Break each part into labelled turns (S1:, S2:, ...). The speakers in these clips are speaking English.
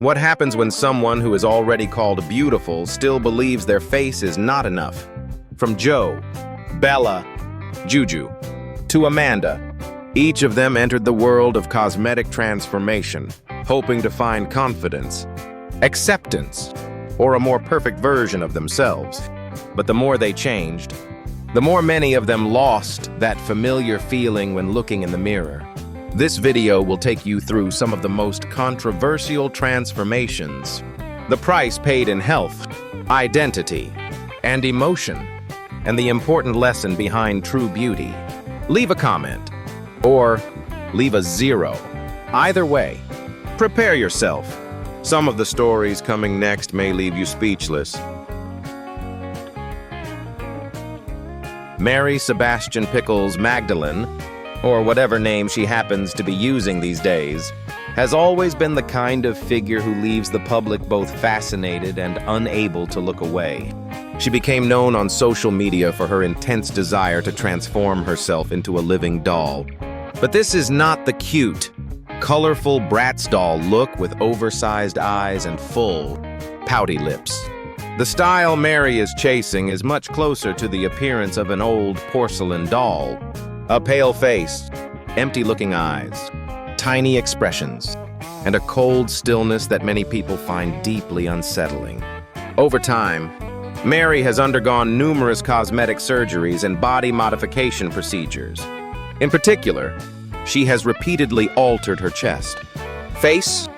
S1: What happens when someone who is already called beautiful still believes their face is not enough? From Joe, Bella, Juju, to Amanda, each of them entered the world of cosmetic transformation, hoping to find confidence, acceptance, or a more perfect version of themselves. But the more they changed, the more many of them lost that familiar feeling when looking in the mirror. This video will take you through some of the most controversial transformations, the price paid in health, identity, and emotion, and the important lesson behind true beauty. Leave a comment, or leave a 0. Either way, prepare yourself. Some of the stories coming next may leave you speechless. Mary Sebastian Pickles Magdalene, or whatever name she happens to be using these days, has always been the kind of figure who leaves the public both fascinated and unable to look away. She became known on social media for her intense desire to transform herself into a living doll. But this is not the cute, colorful Bratz doll look with oversized eyes and full, pouty lips. The style Mary is chasing is much closer to the appearance of an old porcelain doll. A pale face, empty-looking eyes, tiny expressions, and a cold stillness that many people find deeply unsettling. Over time, Mary has undergone numerous cosmetic surgeries and body modification procedures. In particular, she has repeatedly altered her chest, face,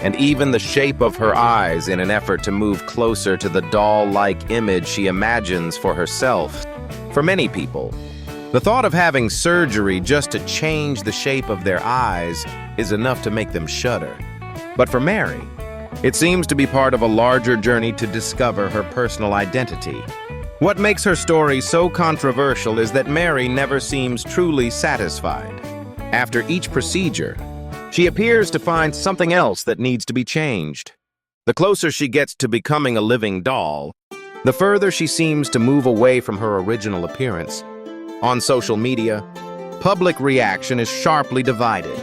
S1: and even the shape of her eyes in an effort to move closer to the doll-like image she imagines for herself. For many people, the thought of having surgery just to change the shape of their eyes is enough to make them shudder. But for Mary, it seems to be part of a larger journey to discover her personal identity. What makes her story so controversial is that Mary never seems truly satisfied. After each procedure, she appears to find something else that needs to be changed. The closer she gets to becoming a living doll, the further she seems to move away from her original appearance. On social media, public reaction is sharply divided.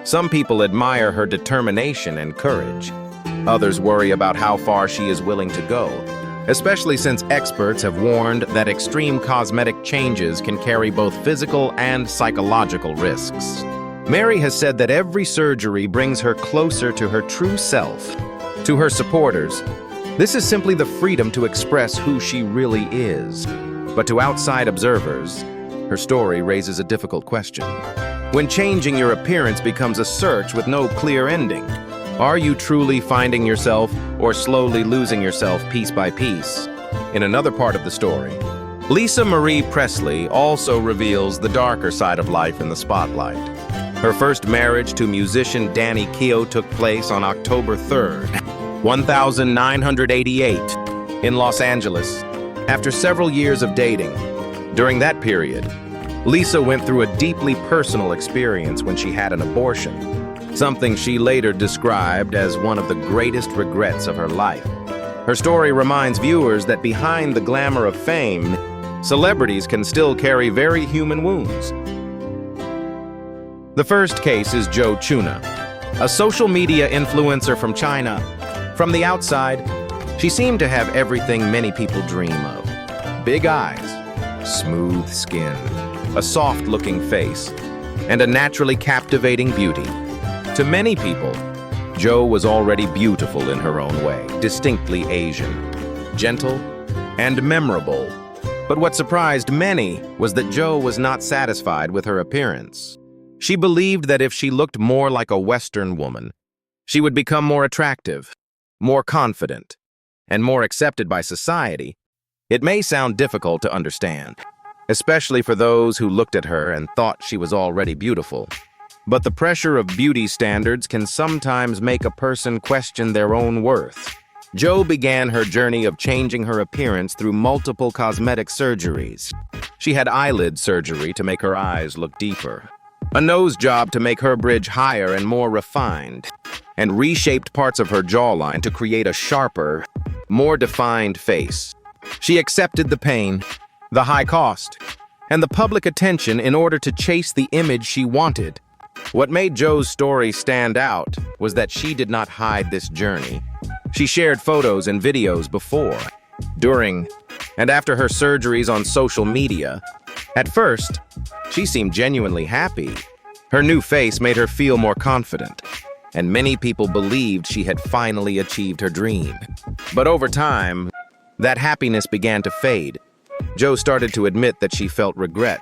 S1: Some people admire her determination and courage. Others worry about how far she is willing to go, especially since experts have warned that extreme cosmetic changes can carry both physical and psychological risks. Mary has said that every surgery brings her closer to her true self. To her supporters, this is simply the freedom to express who she really is. But to outside observers, her story raises a difficult question. When changing your appearance becomes a search with no clear ending, are you truly finding yourself or slowly losing yourself piece by piece? In another part of the story, Lisa Marie Presley also reveals the darker side of life in the spotlight. Her first marriage to musician Danny Keough took place on October 3rd, 1988, in Los Angeles. After several years of dating, during that period, Lisa went through a deeply personal experience when she had an abortion, something she later described as one of the greatest regrets of her life. Her story reminds viewers that behind the glamour of fame, celebrities can still carry very human wounds. The first case is Joe Chuna, a social media influencer from China. From the outside, she seemed to have everything many people dream of. Big eyes, smooth skin, a soft-looking face, and a naturally captivating beauty. To many people, Jo was already beautiful in her own way, distinctly Asian, gentle, and memorable. But what surprised many was that Jo was not satisfied with her appearance. She believed that if she looked more like a Western woman, she would become more attractive, more confident, and more accepted by society. It may sound difficult to understand, especially for those who looked at her and thought she was already beautiful. But the pressure of beauty standards can sometimes make a person question their own worth. Jo began her journey of changing her appearance through multiple cosmetic surgeries. She had eyelid surgery to make her eyes look deeper, a nose job to make her bridge higher and more refined, and reshaped parts of her jawline to create a sharper, more defined face. She accepted the pain, the high cost, and the public attention in order to chase the image she wanted. What made Joe's story stand out was that she did not hide this journey. She shared photos and videos before, during, and after her surgeries on social media. At first, she seemed genuinely happy. Her new face made her feel more confident, and many people believed she had finally achieved her dream. But over time, that happiness began to fade. Joe started to admit that she felt regret.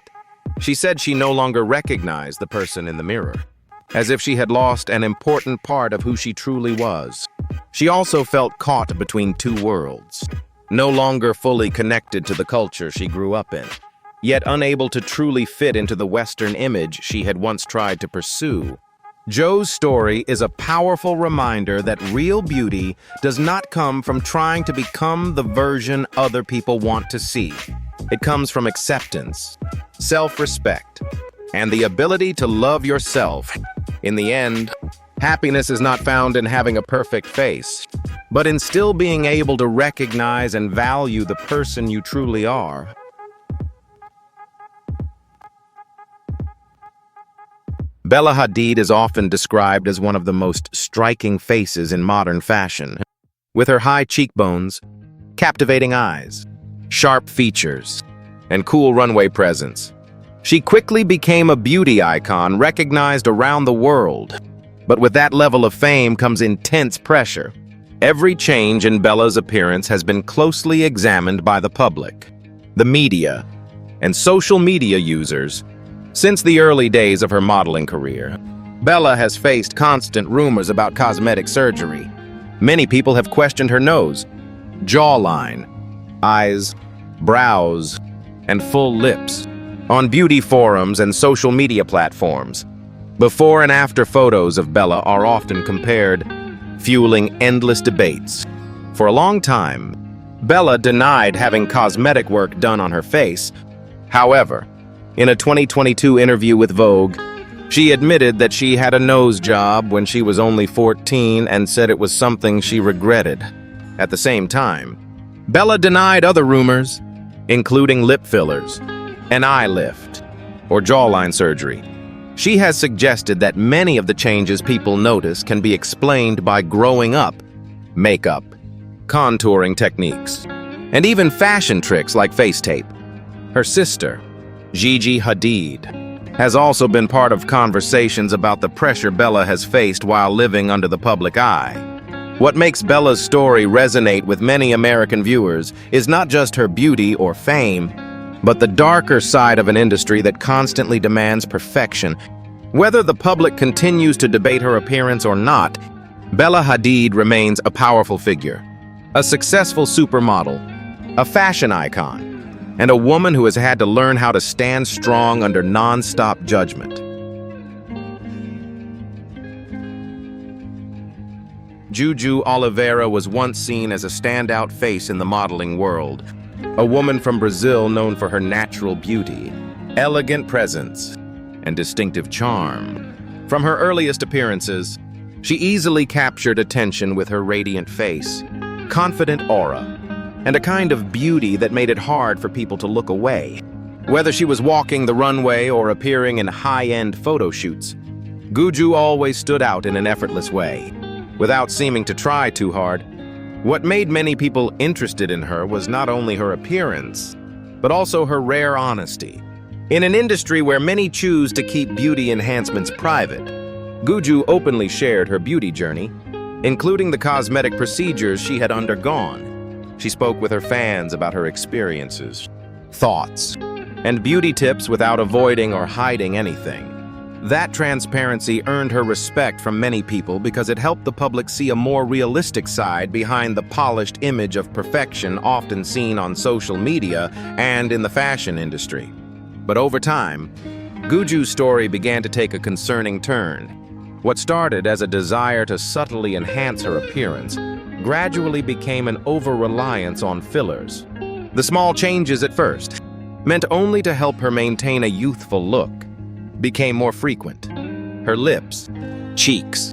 S1: She said she no longer recognized the person in the mirror, as if she had lost an important part of who she truly was. She also felt caught between two worlds, no longer fully connected to the culture she grew up in, yet unable to truly fit into the Western image she had once tried to pursue. Joe's story is a powerful reminder that real beauty does not come from trying to become the version other people want to see. It comes from acceptance, self-respect, and the ability to love yourself. In the end, happiness is not found in having a perfect face, but in still being able to recognize and value the person you truly are. Bella Hadid is often described as one of the most striking faces in modern fashion. With her high cheekbones, captivating eyes, sharp features, and cool runway presence, she quickly became a beauty icon recognized around the world. But with that level of fame comes intense pressure. Every change in Bella's appearance has been closely examined by the public, the media, and social media users. Since the early days of her modeling career, Bella has faced constant rumors about cosmetic surgery. Many people have questioned her nose, jawline, eyes, brows, and full lips on beauty forums and social media platforms. Before and after photos of Bella are often compared, fueling endless debates. For a long time, Bella denied having cosmetic work done on her face. However, in a 2022 interview with Vogue, she admitted that she had a nose job when she was only 14 and said it was something she regretted. At the same time, Bella denied other rumors, including lip fillers, an eye lift, or jawline surgery. She has suggested that many of the changes people notice can be explained by growing up, makeup, contouring techniques, and even fashion tricks like face tape. Her sister, Gigi Hadid, has also been part of conversations about the pressure Bella has faced while living under the public eye. What makes Bella's story resonate with many American viewers is not just her beauty or fame, but the darker side of an industry that constantly demands perfection. Whether the public continues to debate her appearance or not, Bella Hadid remains a powerful figure, a successful supermodel, a fashion icon, and a woman who has had to learn how to stand strong under non-stop judgment. Juju Oliveira was once seen as a standout face in the modeling world, a woman from Brazil known for her natural beauty, elegant presence, and distinctive charm. From her earliest appearances, she easily captured attention with her radiant face, confident aura, and a kind of beauty that made it hard for people to look away. Whether she was walking the runway or appearing in high-end photo shoots, Juju always stood out in an effortless way, without seeming to try too hard. What made many people interested in her was not only her appearance, but also her rare honesty. In an industry where many choose to keep beauty enhancements private, Juju openly shared her beauty journey, including the cosmetic procedures she had undergone. She spoke with her fans about her experiences, thoughts, and beauty tips without avoiding or hiding anything. That transparency earned her respect from many people because it helped the public see a more realistic side behind the polished image of perfection often seen on social media and in the fashion industry. But over time, Juju's story began to take a concerning turn. What started as a desire to subtly enhance her appearance gradually became an over-reliance on fillers. The small changes at first, meant only to help her maintain a youthful look, became more frequent. Her lips, cheeks,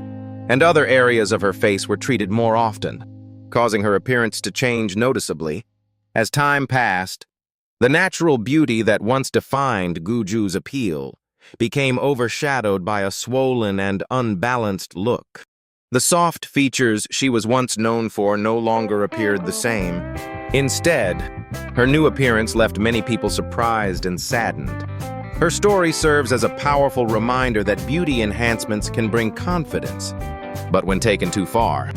S1: and other areas of her face were treated more often, causing her appearance to change noticeably. As time passed, the natural beauty that once defined Juju's appeal became overshadowed by a swollen and unbalanced look. The soft features she was once known for no longer appeared the same. Instead, her new appearance left many people surprised and saddened. Her story serves as a powerful reminder that beauty enhancements can bring confidence, but when taken too far,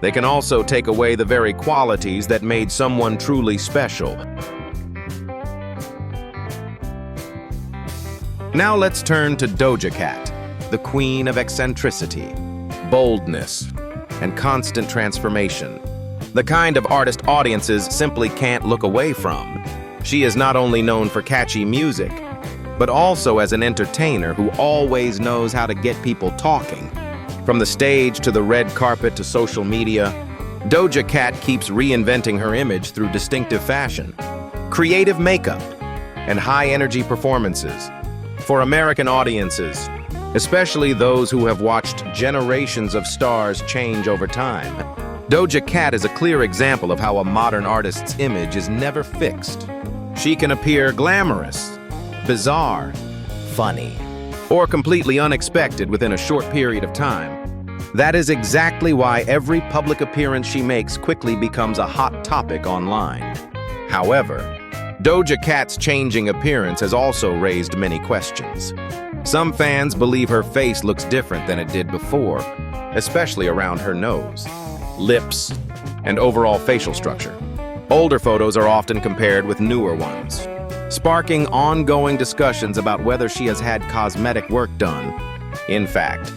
S1: they can also take away the very qualities that made someone truly special. Now let's turn to Doja Cat, the queen of eccentricity, boldness, and constant transformation. The kind of artist audiences simply can't look away from. She is not only known for catchy music, but also as an entertainer who always knows how to get people talking. From the stage to the red carpet to social media, Doja Cat keeps reinventing her image through distinctive fashion, creative makeup, and high-energy performances. For American audiences, especially those who have watched generations of stars change over time, Doja Cat is a clear example of how a modern artist's image is never fixed. She can appear glamorous, bizarre, funny, or completely unexpected within a short period of time. That is exactly why every public appearance she makes quickly becomes a hot topic online. However, Doja Cat's changing appearance has also raised many questions. Some fans believe her face looks different than it did before, especially around her nose, lips, and overall facial structure. Older photos are often compared with newer ones, sparking ongoing discussions about whether she has had cosmetic work done. In fact,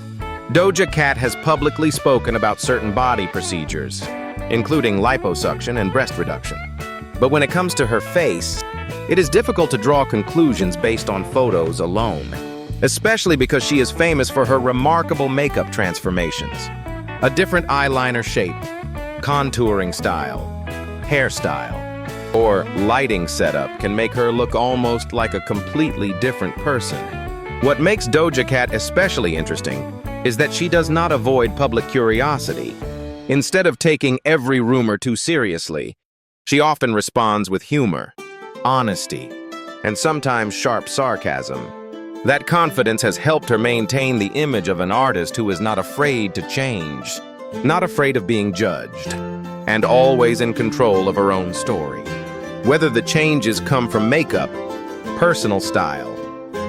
S1: Doja Cat has publicly spoken about certain body procedures, including liposuction and breast reduction. But when it comes to her face, it is difficult to draw conclusions based on photos alone, especially because she is famous for her remarkable makeup transformations. A different eyeliner shape, contouring style, hairstyle, or lighting setup can make her look almost like a completely different person. What makes Doja Cat especially interesting is that she does not avoid public curiosity. Instead of taking every rumor too seriously, she often responds with humor, honesty, and sometimes sharp sarcasm. That confidence has helped her maintain the image of an artist who is not afraid to change, not afraid of being judged, and always in control of her own story. Whether the changes come from makeup, personal style,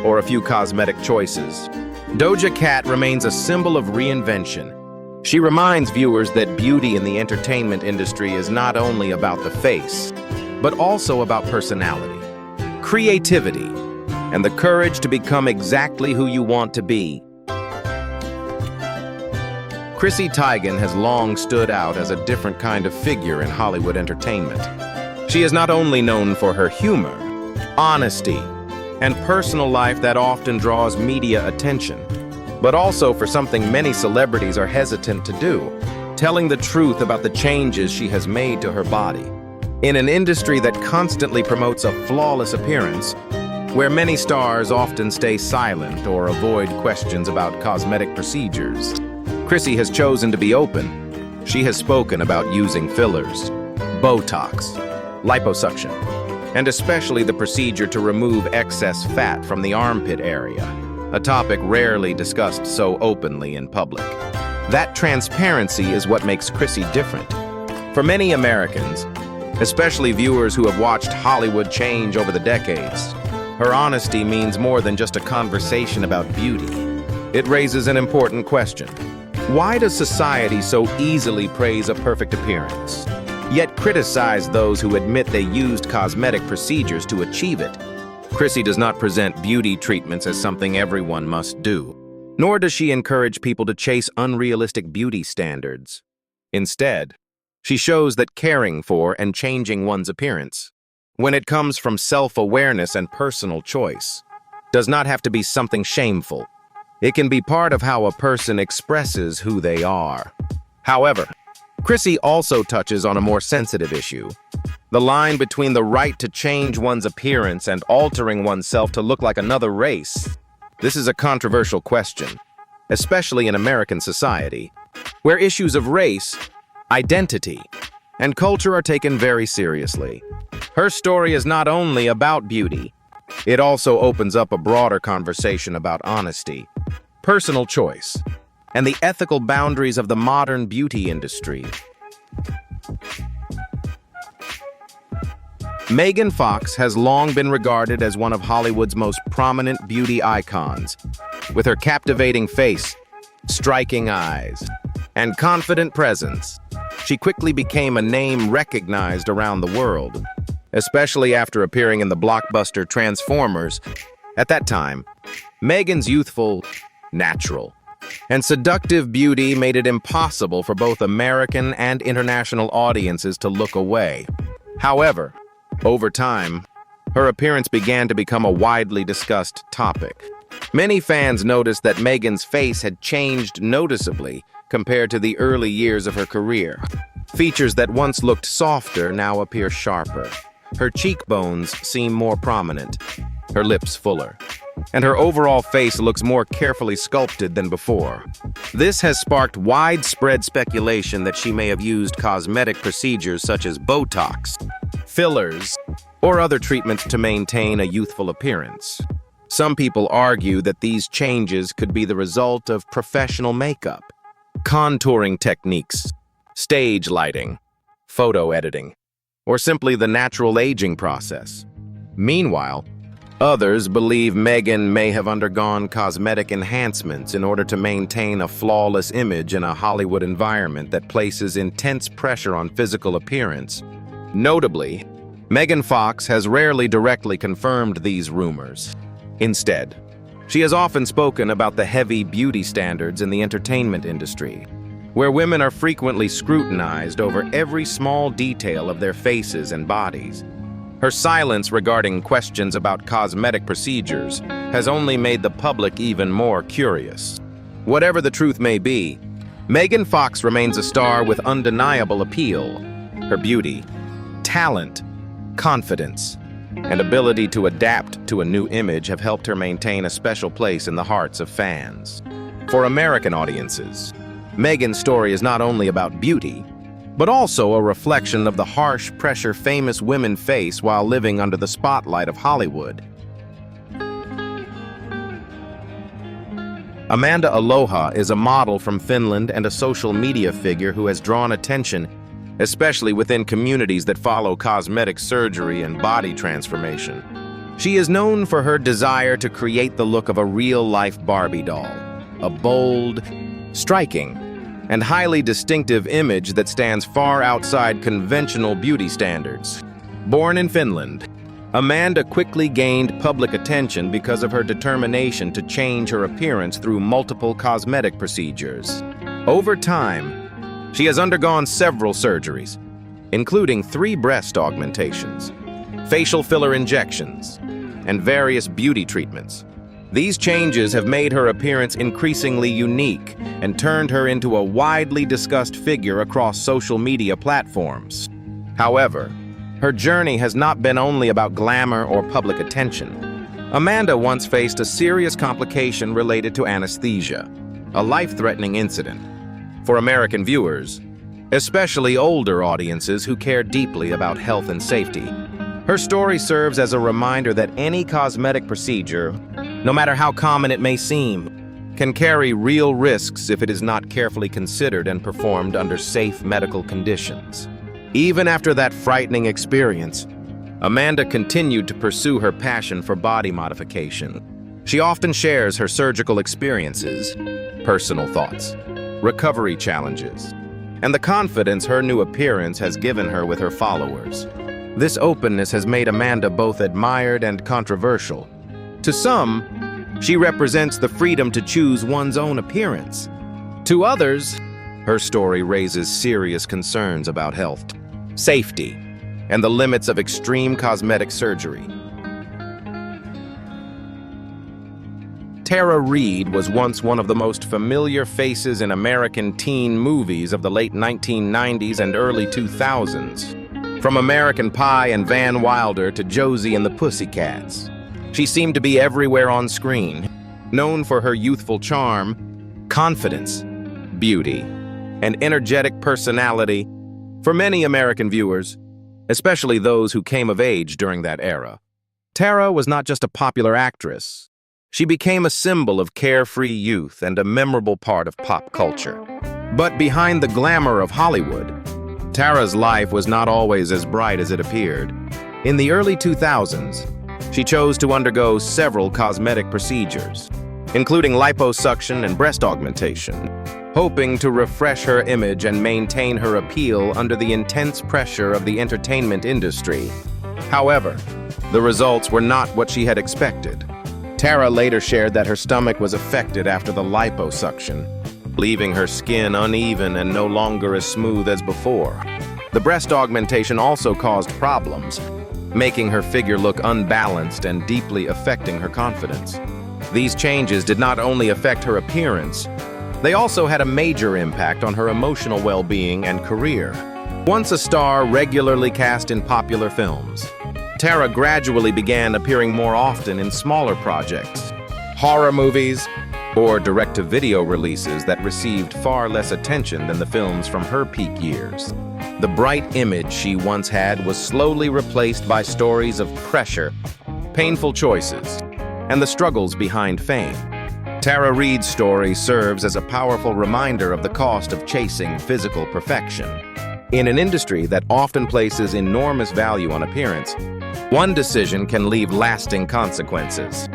S1: or a few cosmetic choices, Doja Cat remains a symbol of reinvention. She reminds viewers that beauty in the entertainment industry is not only about the face, but also about personality, creativity, and the courage to become exactly who you want to be. Chrissy Teigen has long stood out as a different kind of figure in Hollywood entertainment. She is not only known for her humor, honesty, and personal life that often draws media attention, but also for something many celebrities are hesitant to do, telling the truth about the changes she has made to her body. In an industry that constantly promotes a flawless appearance, where many stars often stay silent or avoid questions about cosmetic procedures, Chrissy has chosen to be open. She has spoken about using fillers, Botox, liposuction, and especially the procedure to remove excess fat from the armpit area, a topic rarely discussed so openly in public. That transparency is what makes Chrissy different. For many Americans, especially viewers who have watched Hollywood change over the decades, her honesty means more than just a conversation about beauty. It raises an important question. Why does society so easily praise a perfect appearance, yet criticize those who admit they used cosmetic procedures to achieve it? Chrissy does not present beauty treatments as something everyone must do, nor does she encourage people to chase unrealistic beauty standards. Instead, she shows that caring for and changing one's appearance, when it comes from self-awareness and personal choice, does not have to be something shameful. It can be part of how a person expresses who they are. However, Chrissy also touches on a more sensitive issue: the line between the right to change one's appearance and altering oneself to look like another race. This is a controversial question, especially in American society, where issues of race, identity, and culture are taken very seriously. Her story is not only about beauty, It also opens up a broader conversation about honesty, personal choice, and the ethical boundaries of the modern beauty industry. Megan Fox has long been regarded as one of Hollywood's most prominent beauty icons. With her captivating face, striking eyes, and confident presence, she quickly became a name recognized around the world, especially after appearing in the blockbuster Transformers. At that time, Megan's youthful, natural, and seductive beauty made it impossible for both American and international audiences to look away. However, over time, her appearance began to become a widely discussed topic. Many fans noticed that Megan's face had changed noticeably compared to the early years of her career. Features that once looked softer now appear sharper. Her cheekbones seem more prominent, her lips fuller, and her overall face looks more carefully sculpted than before. This has sparked widespread speculation that she may have used cosmetic procedures such as Botox, fillers, or other treatments to maintain a youthful appearance. Some people argue that these changes could be the result of professional makeup, contouring techniques, stage lighting, photo editing, or simply the natural aging process. Meanwhile, others believe Megan may have undergone cosmetic enhancements in order to maintain a flawless image in a Hollywood environment that places intense pressure on physical appearance. Notably, Megan Fox has rarely directly confirmed these rumors. Instead, she has often spoken about the heavy beauty standards in the entertainment industry, where women are frequently scrutinized over every small detail of their faces and bodies. Her silence regarding questions about cosmetic procedures has only made the public even more curious. Whatever the truth may be, Megan Fox remains a star with undeniable appeal. Her beauty, talent, confidence, and ability to adapt to a new image have helped her maintain a special place in the hearts of fans. For American audiences, Megan's story is not only about beauty, but also a reflection of the harsh pressure famous women face while living under the spotlight of Hollywood. Amanda Aloha is a model from Finland and a social media figure who has drawn attention, especially within communities that follow cosmetic surgery and body transformation. She is known for her desire to create the look of a real-life Barbie doll, a bold, striking, and highly distinctive image that stands far outside conventional beauty standards. Born in Finland, Amanda quickly gained public attention because of her determination to change her appearance through multiple cosmetic procedures. Over time, she has undergone several surgeries, including 3 breast augmentations, facial filler injections, and various beauty treatments. These changes have made her appearance increasingly unique and turned her into a widely discussed figure across social media platforms. However, her journey has not been only about glamour or public attention. Amanda once faced a serious complication related to anesthesia, a life-threatening incident. For American viewers, especially older audiences who care deeply about health and safety, her story serves as a reminder that any cosmetic procedure, no matter how common it may seem, can carry real risks if it is not carefully considered and performed under safe medical conditions. Even after that frightening experience, Amanda continued to pursue her passion for body modification. She often shares her surgical experiences, personal thoughts, recovery challenges, and the confidence her new appearance has given her with her followers. This openness has made Amanda both admired and controversial. To some, she represents the freedom to choose one's own appearance. To others, her story raises serious concerns about health, safety, and the limits of extreme cosmetic surgery. Tara Reid was once one of the most familiar faces in American teen movies of the late 1990s and early 2000s. From American Pie and Van Wilder to Josie and the Pussycats, she seemed to be everywhere on screen, known for her youthful charm, confidence, beauty, and energetic personality. For many American viewers, especially those who came of age during that era, Tara was not just a popular actress. She became a symbol of carefree youth and a memorable part of pop culture. But behind the glamour of Hollywood, Tara's life was not always as bright as it appeared. In the early 2000s, she chose to undergo several cosmetic procedures, including liposuction and breast augmentation, hoping to refresh her image and maintain her appeal under the intense pressure of the entertainment industry. However, the results were not what she had expected. Tara later shared that her stomach was affected after the liposuction, leaving her skin uneven and no longer as smooth as before. The breast augmentation also caused problems, making her figure look unbalanced and deeply affecting her confidence. These changes did not only affect her appearance, they also had a major impact on her emotional well-being and career. Once a star regularly cast in popular films, Tara gradually began appearing more often in smaller projects, horror movies, or direct-to-video releases that received far less attention than the films from her peak years. The bright image she once had was slowly replaced by stories of pressure, painful choices, and the struggles behind fame. Tara Reid's story serves as a powerful reminder of the cost of chasing physical perfection. In an industry that often places enormous value on appearance, one decision can leave lasting consequences.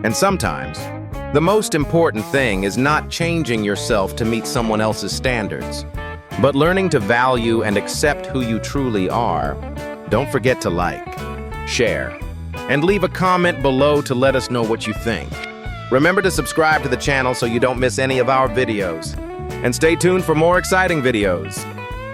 S1: And sometimes, the most important thing is not changing yourself to meet someone else's standards, but learning to value and accept who you truly are. Don't forget to like, share, and leave a comment below to let us know what you think. Remember to subscribe to the channel so you don't miss any of our videos. And stay tuned for more exciting videos.